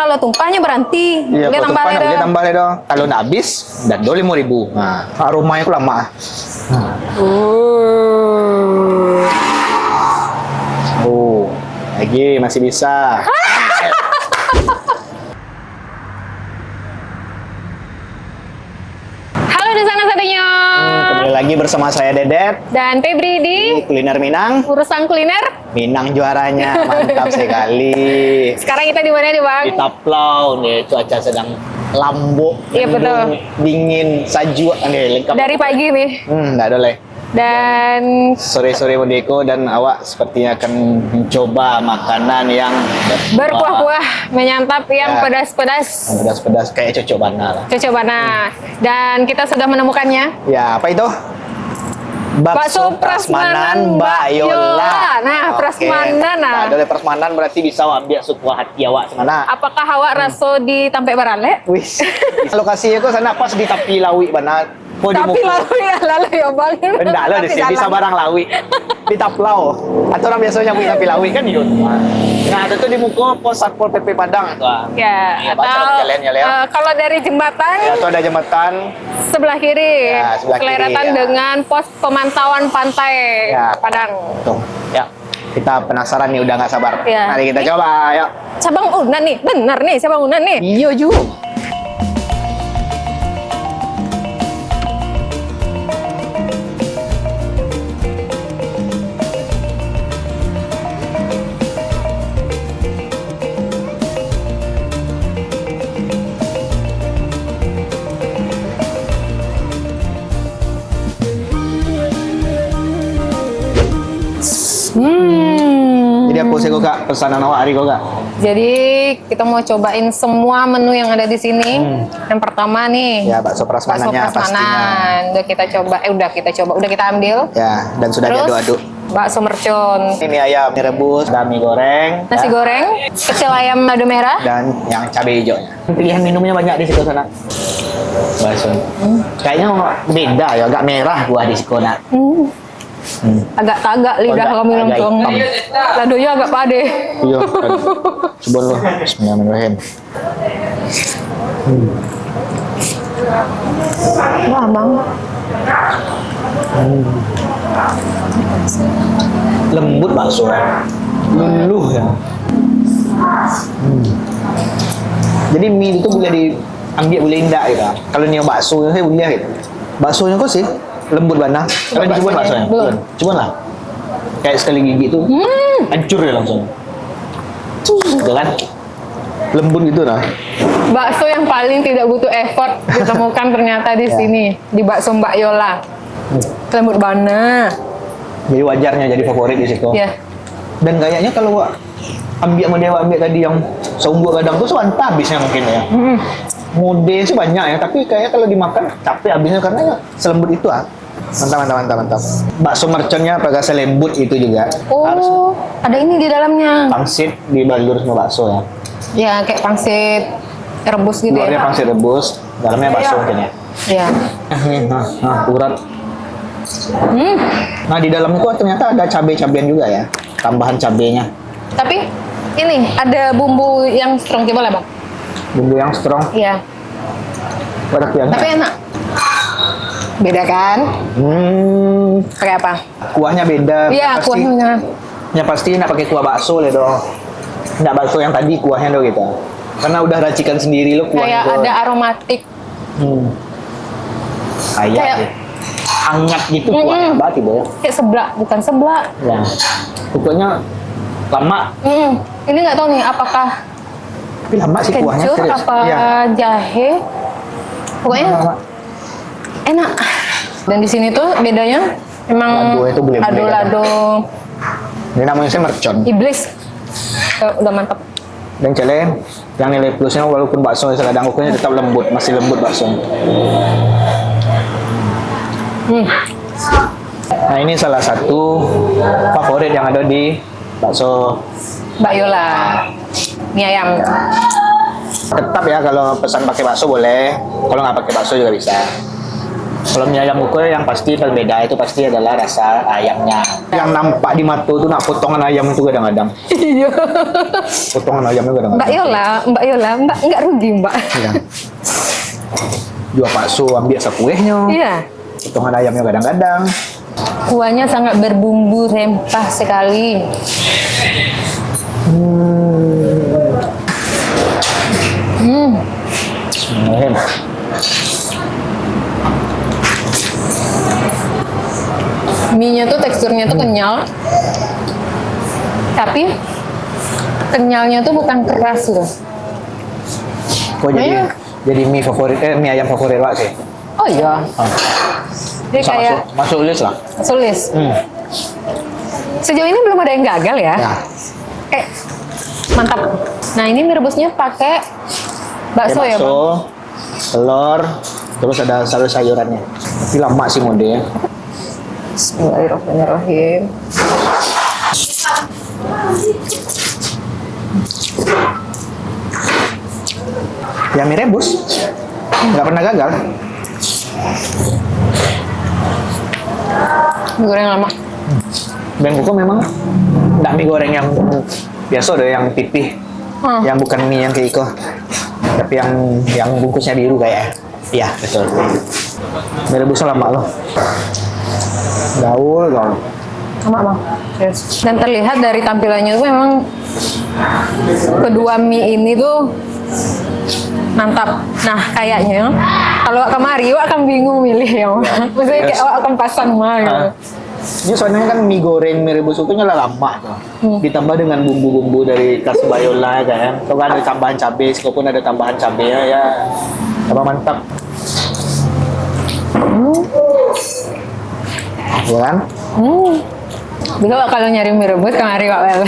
Kalau tumpahnya berhenti. Iya, Lihat kalau tambah tumpah ada. boleh tambah deh dong. Kalau udah habis, dan dua 5.000. Nah, aromanya itu lama. Oh, lagi masih bisa. Halo di sana satunya. Kembali lagi bersama saya Dedet Dan Febri di di Kuliner Minang. urusan kuliner. Minang juaranya, mantap sekali. Sekarang kita di mana nih, Bang? Di Taplau nih, cuaca sedang lambok, Iya, betul. dingin, salju nih lengkap. Dari pagi nih. Nggak boleh. Dan Sore-sore Modeko dan awak sepertinya akan mencoba makanan yang berkuah-kuah, menyantap yang Ya. pedas-pedas. pedas-pedas kayak cocok bana lah. Coba nah. Dan kita sudah menemukannya. Ya, apa itu? Bakso prasmanan Mbak Yola. Nah, prasmanan, nah. Dari prasmanan berarti bisa ambil suku hati awak sana. Apakah awak raso di Tampe Barale? Wis. Lokasinya kok sana pas di Tapi Lawi bana. Oh, di Tapi Muko. lalu ya, Bang. Enggak lah, di Tapi sini bisa jalan. barang lawi. Di Taplau. Atau orang biasanya punya Tapi Lawi kan yun. Nah, itu di Muko pos Satpol PP Padang itu. Ya, Iya, baca atau kalian ya, Leo. kalau dari jembatan Ya, itu ada jembatan. sebelah kiri, Ya, sebelah kiri, seleratan ya. dengan pos pemantauan pantai Ya. Padang. Tuh, ya. Kita penasaran nih, udah nggak sabar. Ya. Mari kita coba, yuk. Cabang Unan nih, benar nih, Cabang Unan nih. Iya, Ju. Jadi aku sih kok pesanan awak hari kok kak. Jadi kita mau cobain semua menu yang ada di sini. Yang pertama nih, Ya, bakso bakso prasmanannya pastinya. prasmanan. Udah kita ambil. Ya, dan sudah Terus diaduk-aduk. bakso mercon, Ini ayam mie rebus, dan mie goreng, nasi ya, goreng, pecel ayam madu merah. dan yang cabai hijaunya. Pilihan minumnya banyak di situ sana. Bakso. Kayaknya beda ya, agak merah gua di situ nak. Agak tagak lidah Agak- kami agak langsung. hitam. Ladonya agak pade. Iya. Coba lu. Bismillahirrahmanirrahim. Wah, Bang. Lembut bakso. Luluh ya. Jadi mie itu boleh diambil, boleh indah gitu. Kalau nih bakso saya boleh gitu. Baksonya kok sih lembut banget. Kalian coba baksonya? Belum. Coba lah. Kayak sekali gigi tuh hancur ya langsung. Gitu kan? Lembut gitu nah. Bakso yang paling tidak butuh effort ditemukan ternyata di Ya. sini, di bakso Mbak Yola. Lembut banget. Jadi wajarnya jadi favorit di situ. Ya. Dan kayaknya kalau ambil sama dewa ambil tadi yang saumbuk kadang tuh seantap habisnya mungkin ya. Mode sih banyak ya, tapi kayaknya kalau dimakan capek habisnya karena ya selembut itu ah. Mantap. Bakso merconnya pakai selembut itu juga. Harus Oh, ada ini di dalamnya. pangsit dibalur sama bakso ya. Ya, kayak pangsit rebus gitu Luarnya ya. pangsit rebus, dalamnya bakso mungkin ya. Ya. Urat. Nah di dalamnya kok ternyata ada cabai-cabian juga ya, tambahan cabainya. Tapi ini ada bumbu yang strong, coba lah, Bang. Bumbu yang strong, Iya. tapi Tapi enak. Beda kan? Pakai apa? kuahnya beda. Iya, pasti, kuahnya. Ya pasti nak pakai kuah bakso le dong. Nggak bakso yang tadi kuahnya dong gitu. Karena udah racikan sendiri lo kuahnya. Kayak tuh. ada aromatik. Kayak kayak- deh. Hangat gitu kuahnya banget ibu ya. Kayak seblak, bukan seblak. Ya. Pokoknya lama, Ini nggak tahu nih apakah tapi lama sih kuahnya kencur serius. apa Iya. jahe. Pokoknya Lama. enak. Dan di sini tuh bedanya emang Lado itu boleh-boleh lado-lado Ini namanya saya mercon. iblis. Udah mantap. Dan celeng yang nilai plusnya walaupun bakso kadang ukurannya tetap lembut, masih lembut baksonya. Nah ini salah satu favorit yang ada di bakso. Mbak Yola. Mie ayam. Tetap ya kalau pesan pakai bakso boleh, kalau nggak pakai bakso juga bisa. Kalau mie ayam buko yang pasti berbeda itu pasti adalah rasa ayamnya. Yang nampak di mata tuh nak potongan ayam itu kadang-kadang. Iya. Potongan ayamnya kadang-kadang. Mbak Yola, Mbak nggak rugi Mbak. Iya. Jual bakso ambil sakuehnya. Iya. Potongan ayamnya kadang-kadang. Kuahnya sangat berbumbu rempah sekali. Bismillahirrahmanirrahim. Mie-nya tuh teksturnya tuh kenyal. Tapi kenyalnya tuh bukan keras loh. Kok jadi mie favorit mie ayam favorit Wak sih? Oh iya. Dia kayak Masuk list lah. sulis. Sejauh ini belum ada yang gagal ya. Ya. Mantap. Nah ini mie rebusnya pakai bakso ya bang? Telur, terus ada sayur-sayurannya. Tapi lama sih modenya. Bismillahirrahmanirrahim. Yang mie rebus nggak pernah gagal. Mie goreng lama. Dan buku memang nggak mie goreng yang biasa deh, yang pipih, yang bukan mie yang kayak itu, tapi yang bungkusnya biru kayak. Iya betul. Mie rebusnya lama loh. Gaul. Lama bang. Yes. Dan terlihat dari tampilannya tuh memang kedua mie ini tuh mantap. Nah kayaknya kalau kemari Wak akan bingung milih ya. Maksudnya kayak Wak akan pasang mah gitu. Ini soalnya kan mie goreng mie rebus itu nyala lama tuh. Ditambah dengan bumbu-bumbu dari khas Bayola kan. Kalau ada tambahan cabai, walaupun ada tambahan cabai ya apa mantap. Ya kan? Bisa Wak kalau nyari mie rebus kemari Wak Wel.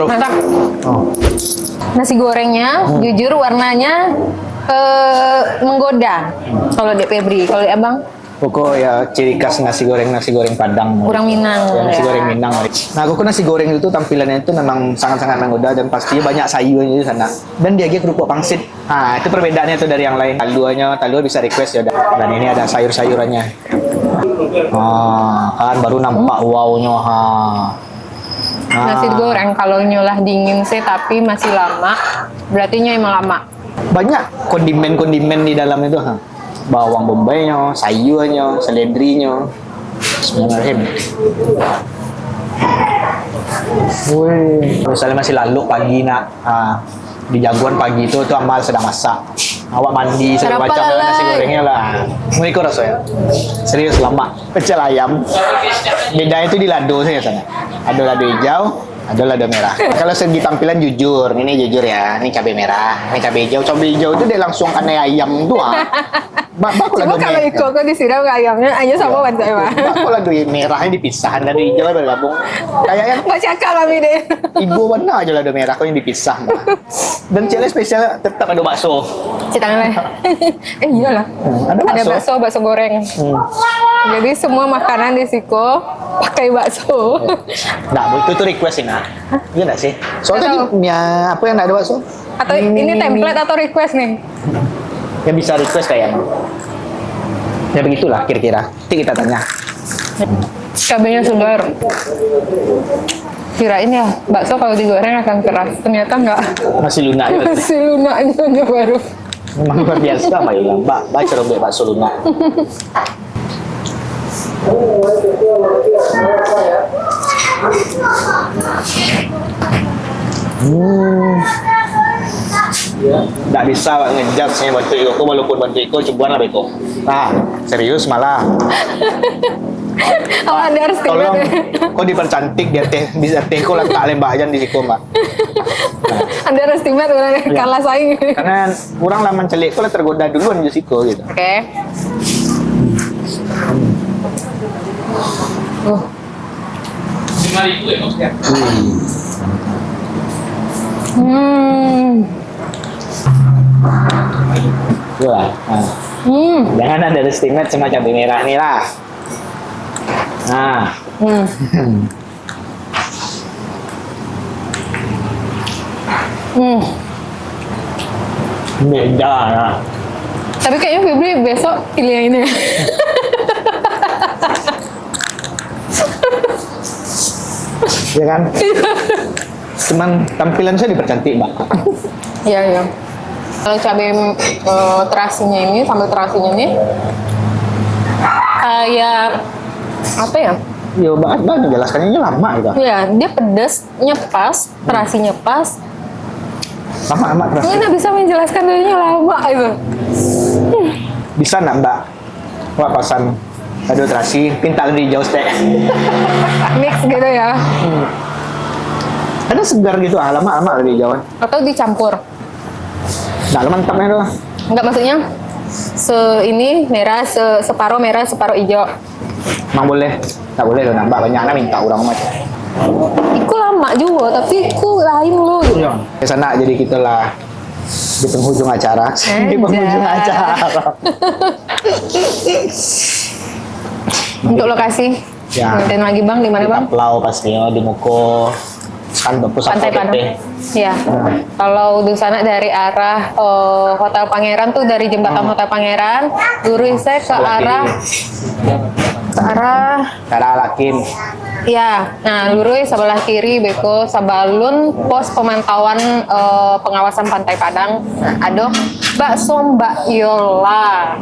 Mantap. Oh. Nasi gorengnya jujur warnanya menggoda kalau di Febri. Kalau di Abang Koko ya ciri khas nasi goreng Padang. kurang Minang. Ya, nasi goreng Minang. Nah, koko nasi goreng itu tampilannya itu memang sangat-sangat menggoda dan pastinya banyak sayurnya di sana. Dan dia kerupuk pangsit. Nah, itu perbedaannya tuh dari yang lain. Talua bisa request ya udah. Dan ini ada sayur-sayurannya. Kan baru nampak wow-nya. Nasi goreng kalau nyolah dingin sih tapi masih lama. Berarti emang lama. Banyak kondimen-kondimen di dalam itu. Bawang bombaynya, sayurnya, seledrinya. Bismillahirrahmanirrahim. Wih, misalnya masih lalu pagi nak di jagoan pagi itu amal sedang masak. Awak mandi segala Kenapa macam lalai? nasi gorengnya lah. Mau ikut rasanya? Serius lama. Pecel ayam. Bedanya itu di lado saya sana. Ada lado hijau, ada lado merah. Kalau segi tampilan jujur, ini jujur ya. Ini cabai merah, ini cabai hijau. Cabai hijau itu dia langsung kena ayam tuh. Cuma kalau ikut kok disiram ke ayamnya aja sama bantu emang. Kok lado merahnya dipisah, lado hijau bergabung. Kayaknya Nggak cakap kami deh. ibu warna aja lado merah kok yang dipisah. Dan cile spesial tetap ada bakso. Citangan iyalah. Ada bakso. Bakso goreng. Jadi semua makanan di Siko pakai bakso. Nah, itu tuh request ini. Iya nggak sih? Soalnya Atau- tadi apa yang nggak ada bakso? Atau ini template atau request nih? Yang bisa request kayaknya. Ya begitulah kira-kira. Nanti kita tanya. Cabenya segar. Kirain ya bakso kalau digoreng akan keras. Ternyata enggak. Masih lunak ya. Masih lunaknya baru. Memang luar biasa Mbak Yula. Mbak coba beli bakso lunak. Nggak bisa ngejudge saya bantu Iko walaupun bantu Iko coba lah Beko. Nah, serius malah. Oh, Anda harus Tolong, tibat. kok dipercantik dia teh bisa teh kok letak lembajan di situ Mbak. Anda harus tibat udah kalah saing. Karena kurang lah mencelik kok tergoda duluan di situ gitu. Oke. Itulah. Nah. Jangan ada estimate sama cabai merah nih lah. Nah. Beda lah. Tapi kayaknya Febri besok pilih yang ini. Ya kan? Cuman tampilan saya dipercantik, Mbak. Iya, iya. Kalau cabai terasinya ini, sambal terasinya ini kayak apa ya? Ya banget menjelaskannya lama gitu. Iya, dia pedasnya pas, terasinya pas. Lama terus. Ini nggak bisa menjelaskan dulunya lama itu. Bisa nggak Mbak? Wah pasan aduh terasi, pinta lebih jauh teh. Mix gitu ya. Ada segar gitu, lama lebih jauh. Atau dicampur. Nah, mantapnya tuh. Enggak, maksudnya ini merah, separuh merah, separuh hijau. Emang boleh? Tak boleh loh nambah banyaknya minta orang macam. Iku lama juga, tapi iku lain loh. Ke sana jadi kita lah di penghujung acara. Di penghujung acara. Untuk lokasi. Ya. Dan lagi Bang, di mana Bang? Taplau pastinya di Muko kan pusat Pantai Padang. Iya. Kalau di sana dari arah Hotel Pangeran tuh, dari jembatan Hotel Pangeran, lurus saya ke arah Lakim. ya. Nah, lurus sebelah kiri beko Sabalun, pos pemantauan pengawasan Pantai Padang. Nah, ada bakso Mbak Yola.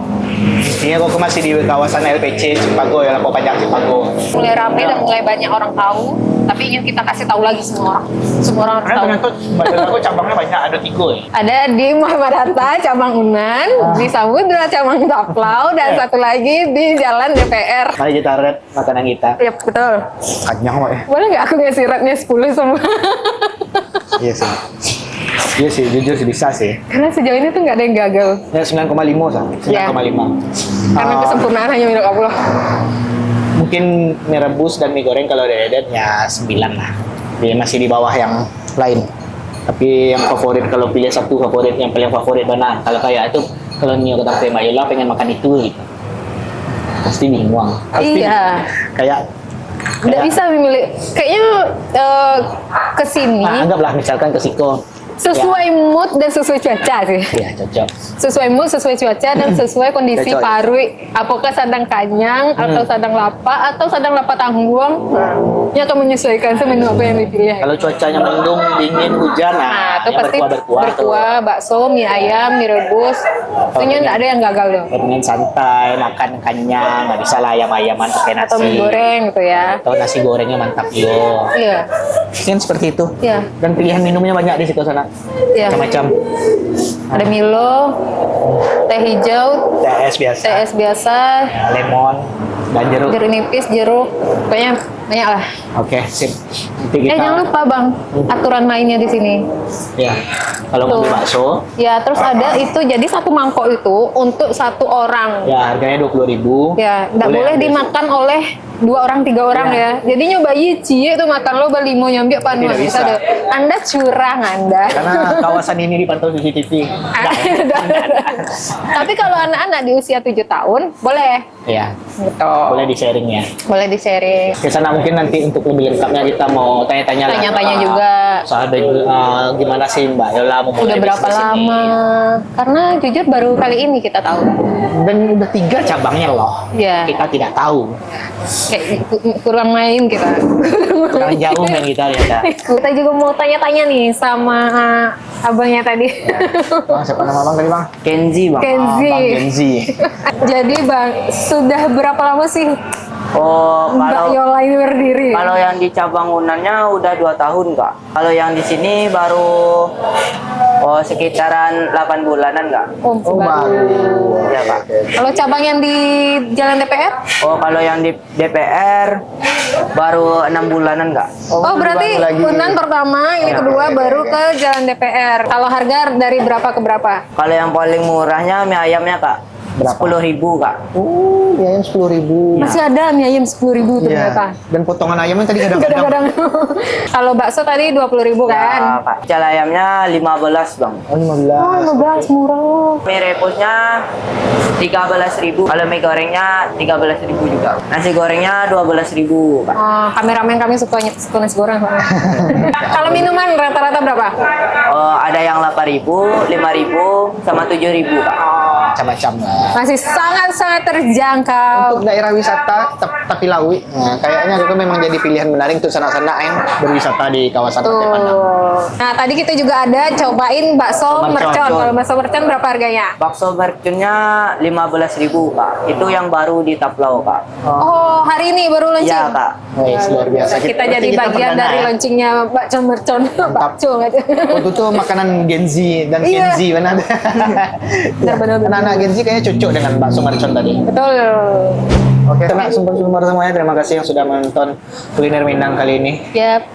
Ini aku masih di kawasan LPC Cipago ya, Lapo Pajak Cipago. Mulai rame dan mulai banyak orang tahu, tapi ingin kita kasih tahu lagi semua orang. Semua orang harus Karena tahu. ternyata badan aku cabangnya banyak, ada 3 ya. Ada di Muhammad Hatta, cabang Unan, di Samudra, cabang Taplau, dan satu lagi di Jalan DPR. Mari kita red makanan kita. Iya, betul. Kanyang kok ya. Boleh nggak aku ngasih ratnya 10 semua? Iya sih. Iya sih, jujur sih bisa sih. Karena sejauh ini tuh nggak ada yang gagal. Ya 9,5 sah. 9,5. Karena kesempurnaan hanya milik Allah. Mungkin mie rebus dan mie goreng kalau Deden ya 9 lah. Dia masih di bawah yang lain. Tapi yang favorit, kalau pilih satu favorit, yang paling favorit mana? Kalau kayak itu, kalau Nio kata Mbak Yola pengen makan itu gitu. Pasti bingung. Pasti Iya. Kayak Nggak bisa memilih. Kayaknya kesini anggaplah misalkan ke Siko. sesuai mood dan sesuai cuaca sih. Iya, cocok. Sesuai mood, sesuai cuaca, dan sesuai kondisi Cocok. parui. Apakah sedang kanyang, atau sedang lapar, atau sedang lapar tanggung. Ini akan menyesuaikan menu apa yang dipilih. Kalau cuacanya mendung, dingin, hujan, Nah, itu yang pasti berkuah berkuah, bakso, mie ayam, mie rebus. Itu nggak ada yang gagal loh. dengan santai, makan kenyang, nggak bisa lah ayam-ayaman pakai nasi. Atau mie goreng gitu ya. Atau nasi gorengnya mantap yo. Iya, Kan seperti itu. iya, Dan pilihan minumnya banyak di situ sana. iya. Macam-macam. Ada Milo, teh hijau, TS biasa, TS biasa, lemon, dan jeruk. jeruk nipis, jeruk, pokoknya banyak lah. Oke, sip. Nanti kita. Jangan lupa Bang, aturan mainnya di sini. Ya, kalau mau Tuh. beli bakso, Ya, terus ada itu, jadi satu mangkok itu untuk satu orang. ya harganya 20.000. Ya, nggak boleh ambil. dimakan oleh 2 orang, 3 orang ya. Jadi nyobain cie itu makan lo beli mau nyambi apa Tidak bisa. Anda curang Anda. Karena kawasan ini dipantau CCTV. Tapi kalau anak-anak di usia 7 tahun boleh. Ya, Gitu. boleh di sharing ya. Boleh di-sharing. Ke sana mungkin nanti untuk lebih lengkapnya kita mau tanya-tanya lah. Tanya-tanya juga. Soal gimana sih Mbak Yola mau mulai Udah berapa bisnis ini? lama? Karena jujur baru kali ini kita tahu. Dan udah 3 cabangnya loh. Iya. Kita tidak tahu. Kayak kurang main kita. Kurang jauh yang kita lihat. Kita juga mau tanya-tanya nih sama abangnya tadi. Bang, siapa nama Bang tadi Bang? Kenzi bang. Kenzi. Bang Genzi. Jadi Bang, sudah berapa lama sih Oh Mbak kalau Yola ini berdiri? kalau yang di cabang Unannya udah 2 tahun kak. Kalau yang di sini baru sekitaran 8 bulanan kak. Oh, baru. Ya kak. Kalau cabang yang di Jalan DPR? Oh kalau yang di DPR baru 6 bulanan kak. Oh, berarti baru lagi. Unan pertama, ini kedua, baru ke Jalan DPR. Kalau harga dari berapa ke berapa? Kalau yang paling murahnya mie ayamnya kak. Berapa? 10.000 kak. Oh, mie ayam 10.000. Masih ada mie ayam 10.000 ternyata. Dan potongan ayamnya tadi kadang-kadang. Kadang-kadang. Kalau bakso tadi 20.000 kan? Ya, kak. Cal ayamnya 15 bang. Oh, 15. Oh, 15 murah loh. Mie rebusnya 13.000. Kalau mie gorengnya 13.000 juga. Nasi gorengnya 12.000 kak. Oh, kameramen kami suka nasi goreng. Kalau minuman rata-rata berapa? Ada yang 8.000, 5.000, sama 7.000 kak. macam-macam lah. Masih sangat-sangat terjangkau. Untuk daerah wisata Tapi Lawi, nah, kayaknya itu memang jadi pilihan menarik untuk sanak-sanak yang berwisata di kawasan Pantai Padang. Nah, tadi kita juga ada cobain bakso Mercon. mercon. Kalau bakso mercon berapa harganya? Bakso mercunnya 15.000 Kak. Itu yang baru di Taplau Kak. Oh, hari ini baru launching. Iya Kak. Wih, luar biasa. Kita jadi kita bagian perdana, dari ya. launchingnya bakso mercon. Bakso aja. Waktu itu makanan Gen Z dan Iya. Gen Z benar. Benar-benar. Anak-anak Gen Z kayaknya cocok dengan bakso mercon tadi. Betul. Oke, sumber-sumber semuanya terima kasih yang sudah menonton kuliner Minang kali ini. Yap.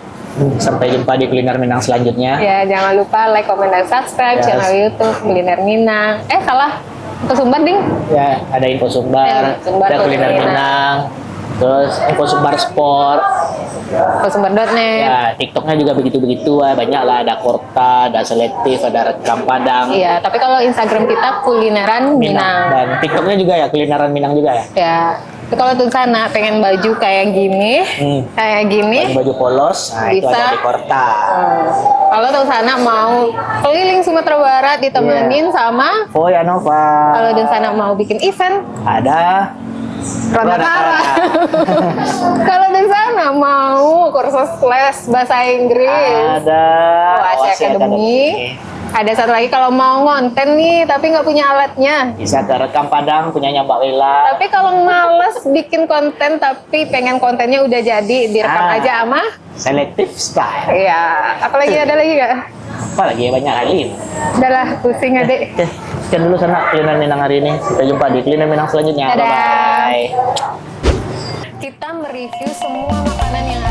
Sampai jumpa di kuliner Minang selanjutnya. Ya, jangan lupa like, comment, dan subscribe Yes. channel YouTube Kuliner Minang. Salah. Ke Sumbar, Ding. Ya, ada info Sumbar, Sumbar, ada kuliner kuliner Minang, terus info Sumbar Sport. Ke Sumbar.net. Ya, TikToknya juga begitu-begitu, banyak lah, ada Korta, ada Selektif, ada Rekam Padang, Iya, tapi kalau Instagram kita Kulineran Minang. dan TikToknya juga ya kulineran Minang juga ya. Ya. Tapi kalau tuh sana pengen baju kayak gini, kayak gini, Baju polos, nah itu Bisa. ada di Korta. kalau tuh sana mau keliling Sumatera Barat ditemenin sama, Oh ya Nova, kalau di sana mau bikin event, ada Ronakara. Kalau di sana mau kursus les bahasa Inggris, ada Oasi Academy. Ada satu lagi kalau mau ngonten nih tapi nggak punya alatnya. Bisa ke Rekam Padang punyanya Mbak Wela. Tapi kalau males bikin konten tapi pengen kontennya udah jadi, direkam aja sama. Selektif Style. Iya, apalagi ada lagi nggak? Apalagi banyak kali. Udahlah, pusing adek. Oke, sekian dulu sana kuliner Minang hari ini. Sampai jumpa di kuliner Minang selanjutnya. Dadah. Bye bye. Kita mereview semua makanan yang